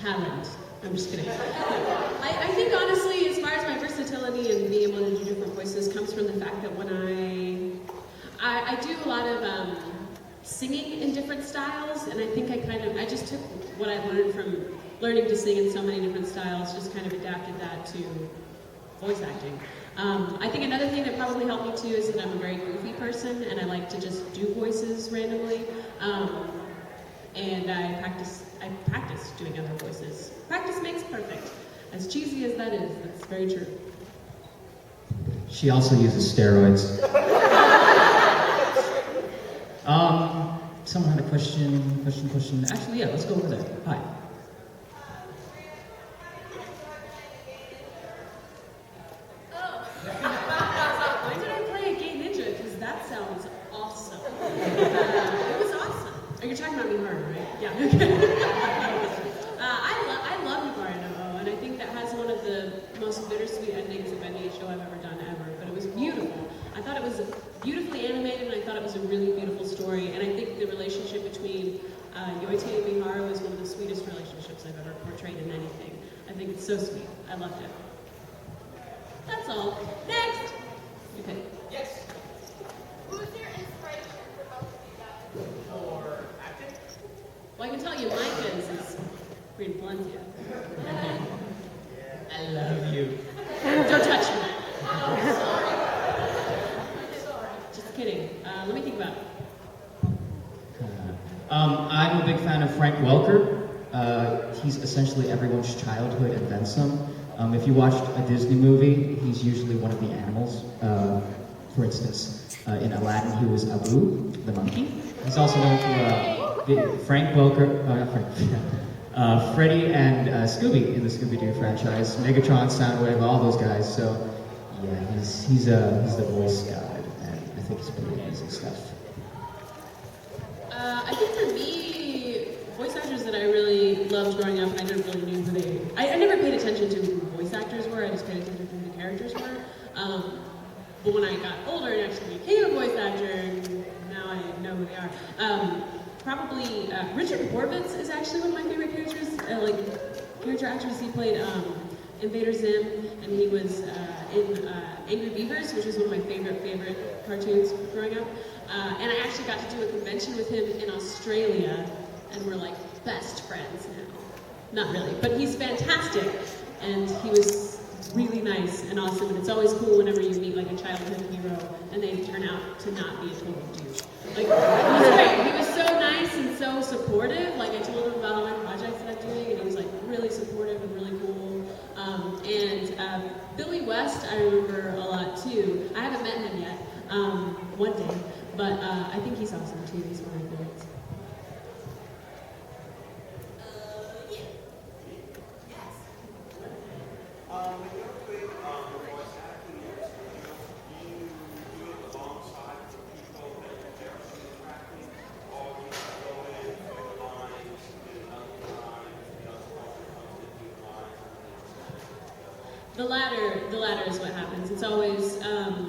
talent. I'm just kidding. I think honestly, as far as my versatility and being able to do different voices comes from the fact that when I do a lot of singing in different styles, and I think I just took what I learned from learning to sing in so many different styles, just kind of adapted that to voice acting. I think another thing that probably helped me too is that I'm a very goofy person, and I like to just do voices randomly. And I practice doing other voices. Practice makes perfect. As cheesy as that is, that's very true. She also uses steroids. Someone had a question. Actually, yeah, let's go over there. Hi. Oh. Why did I play a gay ninja? Because that sounds awesome. It was awesome. Oh, you're talking about me, Murder, right? Yeah. I love Brina, and I think that has one of the most bittersweet endings of any show I've ever done ever. But it was beautiful. I thought it was beautifully animated, and I thought it was a really beautiful story. And I think the relationship between Yoite and Miharu is one of the sweetest relationships I've ever portrayed in anything. I think it's so sweet. I loved it. That's all. Next! Okay. Yes. Who was your inspiration for both of you guys? For acting? Well, I can tell you Micah's is Brina Valencia. I love you. Don't touch me. I'm sorry. Just kidding. Let me think about it. I'm a big fan of Frank Welker. He's essentially everyone's childhood and then some. If you watched a Disney movie, he's usually one of the animals. For instance, in Aladdin, he was Abu, the monkey. He's also known for Frank Welker, not Frank, Freddy and Scooby in the Scooby-Doo franchise, Megatron, Soundwave, all those guys. So, yeah, he's the voice god, and I think he's pretty amazing stuff. I think for me, voice actors that I really loved growing up, and I never really knew who they... I never paid attention to who voice actors were, I just paid attention to who the characters were. But when I got older and actually became a voice actor, now I know who they are. Probably Richard Horvitz is actually one of my favorite characters, character actors. He played Invader Zim, and he was in Angry Beavers, which is one of my favorite cartoons growing up. And I actually got to do a convention with him in Australia, and we're like best friends now. Not really, but he's fantastic, and he was really nice and awesome, and it's always cool whenever you meet like a childhood hero and they turn out to not be a total douche. Like, he was great. He was so nice and so supportive. Like, I told him about all my projects that I'm doing, and he was like really supportive and really cool. Billy West, I remember a lot too. I haven't met him yet, one day, but I think he's awesome too. He's one of my favorites. The latter is what happens. It's always,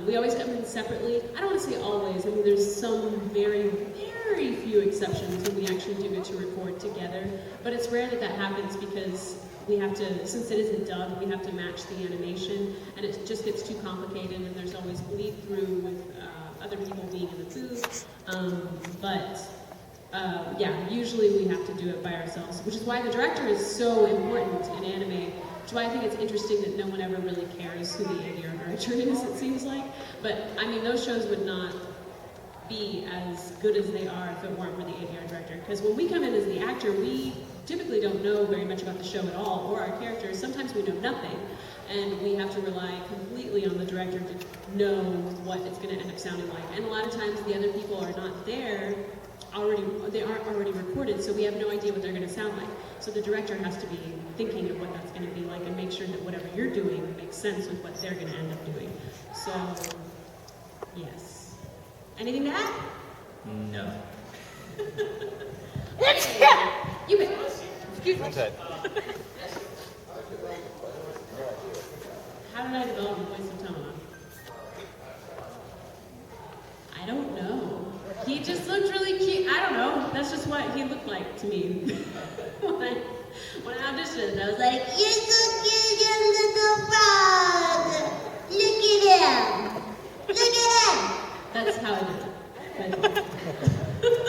we always come in separately. I don't want to say always. I mean, there's some very, very few exceptions when we actually do get to record together. But it's rare that that happens because we have to, since it isn't dubbed, we have to match the animation, and it just gets too complicated, and there's always bleed through with other people being in the booth. Yeah, usually we have to do it by ourselves, which is why the director is so important in anime. Which is why I think it's interesting that no one ever really cares who the ADR director is, it seems like. But, I mean, those shows would not be as good as they are if it weren't for the ADR director. Because when we come in as the actor, we typically don't know very much about the show at all, or our characters. Sometimes we know nothing, and we have to rely completely on the director to know what it's going to end up sounding like. And a lot of times the other people are not there, they aren't already recorded, so we have no idea what they're going to sound like. So the director has to be thinking of what that's going to be like and make sure that whatever you're doing makes sense with what they're going to end up doing. So, yes. Anything to add? No. You may. Excuse me. How did I develop the voice of Toma? I don't know. He just looked really cute. I don't know. That's just what he looked like to me. when I auditioned, I was like, "You're so cute, you little frog. Look at him. Look at him." That's how I did it.